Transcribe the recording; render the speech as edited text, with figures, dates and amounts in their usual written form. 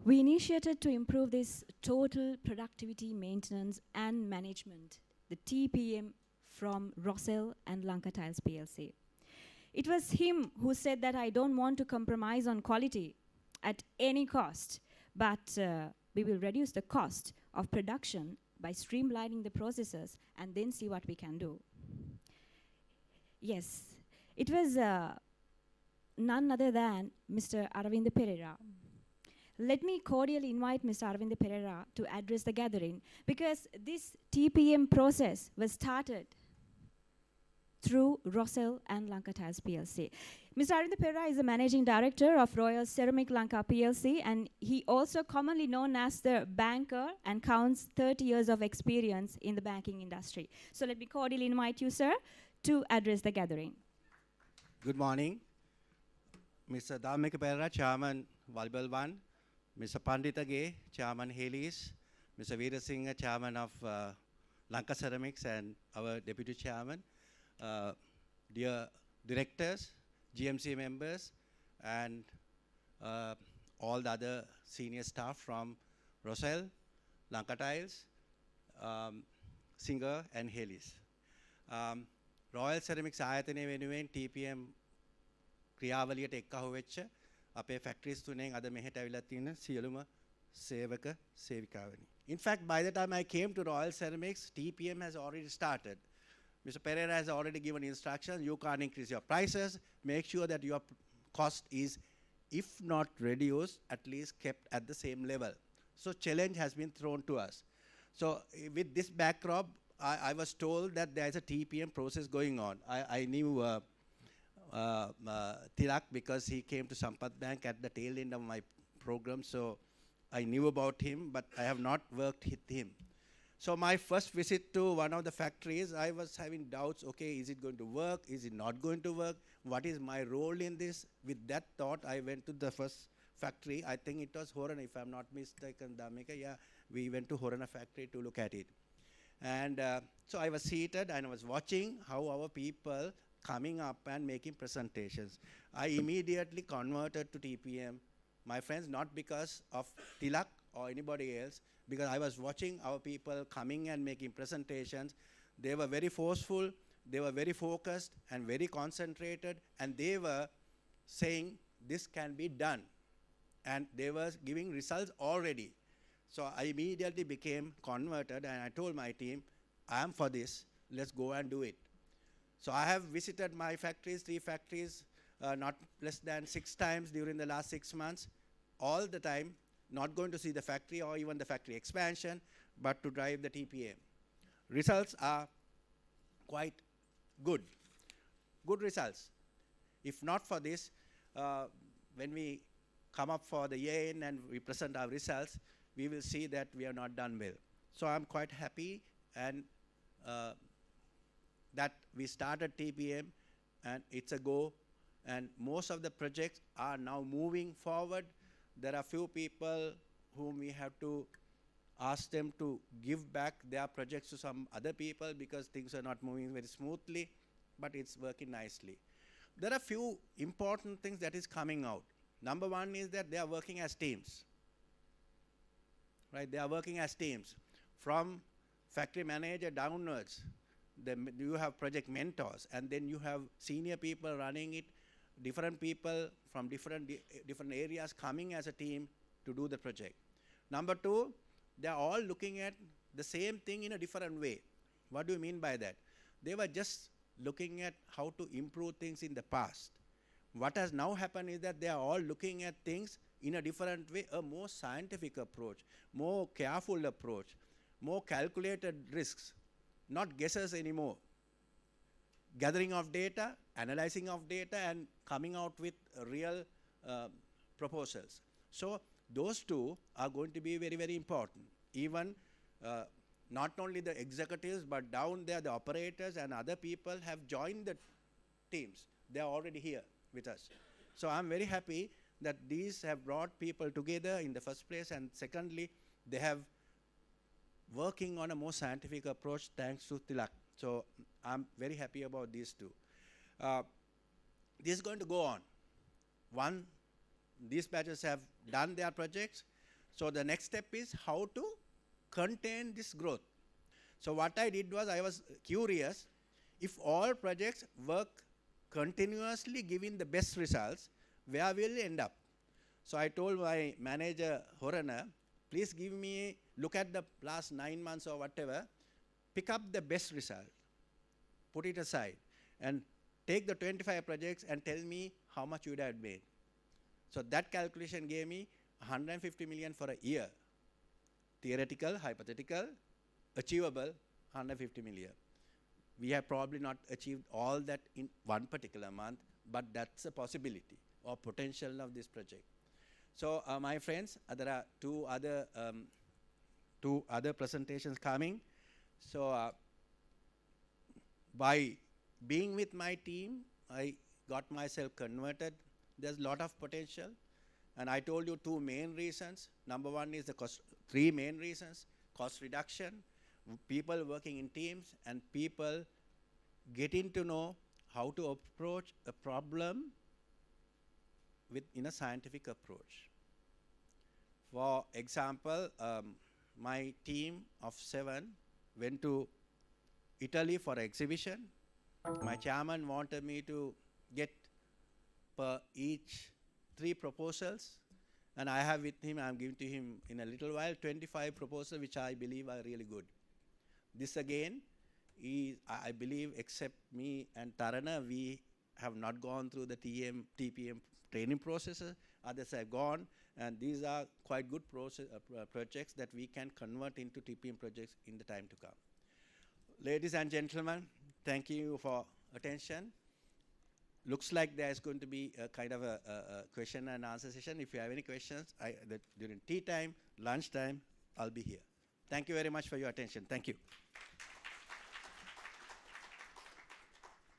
We initiated to improve this total productivity maintenance and management, the TPM from Rocell and Lanka Tiles PLC. It was him who said that I don't want to compromise on quality at any cost, but we will reduce the cost of production by streamlining the processes and then see what we can do. Yes, it was none other than Mr. Aravinda Perera. Let me cordially invite Mr. Aravinda Perera to address the gathering, because this TPM process was started through Rocell and Lanka Tiles PLC. Mr. Aravinda Perera is the Managing Director of Royal Ceramic Lanka PLC, and he also commonly known as the banker and counts 30 years of experience in the banking industry. So let me cordially invite you, sir, to address the gathering. Good morning. Mr. Aravinda Perera, Chairman, Volleyball 1. Mr. Panditage, Chairman, Hales. Mr. Veera Singh, Chairman of Lanka Ceramics and our Deputy Chairman. Dear directors, GMC members, and all the other senior staff from Rocell, Lanka Tiles, Singer, and Hales. Royal Ceramics ආයතනය වෙනුවෙන් TPM ක්‍රියාවලියට එක්කහුව වෙච්ච අපේ factories තුනෙන් අද මෙහෙට ඇවිල්ලා තියෙන සියලුම සේවක සේවිකාවනි. In fact, by the time I came to Royal Ceramics, TPM has already started. Mr. Perera has already given instructions. You can't increase your prices. Make sure that your cost is, if not reduced, at least kept at the same level. So challenge has been thrown to us. So with this backdrop, I was told that there is a TPM process going on. I knew Tilak because he came to Sampath Bank at the tail end of my program, so I knew about him, but I have not worked with him. So my first visit to one of the factories, I was having doubts, okay, is it going to work? Is it not going to work? What is my role in this? With that thought, I went to the first factory. I think it was Horana, if I'm not mistaken, Damika. Yeah, we went to Horana factory to look at it. And so I was seated and I was watching how our people coming up and making presentations. I immediately converted to TPM, my friends, not because of Tilak or anybody else, because I was watching our people coming and making presentations. They were very forceful, they were very focused and very concentrated, and they were saying this can be done. And they were giving results already. So I immediately became converted and I told my team, I am for this, let's go and do it. So I have visited my factories, 3 factories, not less than 6 times during the last 6 months, all the time, not going to see the factory or even the factory expansion, but to drive the TPM. Results are quite good. Good results. If not for this, when we come up for the year end and we present our results, we will see that we have not done well. So I'm quite happy and that we started TPM and it's a go, and most of the projects are now moving forward. There are few people whom we have to ask them to give back their projects to some other people because things are not moving very smoothly, but it's working nicely. There are few important things that is coming out. Number one is that they are working as teams. Right, they are working as teams. From factory manager downwards, you have project mentors, and then you have senior people running it, different people from different areas coming as a team to do the project. Number two, they are all looking at the same thing in a different way. What do you mean by that? They were just looking at how to improve things in the past. What has now happened is that they are all looking at things in a different way, a more scientific approach, more careful approach, more calculated risks, not guesses anymore. Gathering of data, analyzing of data, and coming out with real proposals. So those two are going to be very, very important. Even not only the executives, but down there, the operators and other people have joined the teams. They are already here with us. So I'm very happy that these have brought people together in the first place, and secondly, they have working on a more scientific approach thanks to Tilak. So I'm very happy about these two. This is going to go on. These batches have done their projects. So the next step is how to contain this growth. So what I did was I was curious if all projects work continuously giving the best results, where will we end up? So I told my manager, Horana, please give me, look at the last 9 months or whatever, pick up the best result, put it aside, and take the 25 projects and tell me how much you would have made. So that calculation gave me 150 million for a year. Theoretical, hypothetical, achievable, 150 million. We have probably not achieved all that in one particular month, but that's a possibility or potential of this project. So my friends, there are two other presentations coming. So by being with my team, I got myself converted. There's a lot of potential. And I told you two main reasons. Number one is the cost, three main reasons: cost reduction, people working in teams, and people getting to know how to approach a problem in a scientific approach. For example, my team of 7 went to Italy for exhibition. My chairman wanted me to get per each 3 proposals, and I have with him, I'm giving to him in a little while 25 proposals which I believe are really good. This again is, I believe, except me and Tarana, we have not gone through the TPM training processes. Others have gone, and these are quite good projects that we can convert into TPM projects in the time to come. Ladies and gentlemen, thank you for attention. Looks like there's going to be a kind of a question and answer session. If you have any questions, during tea time, lunch time, I'll be here. Thank you very much for your attention. Thank you.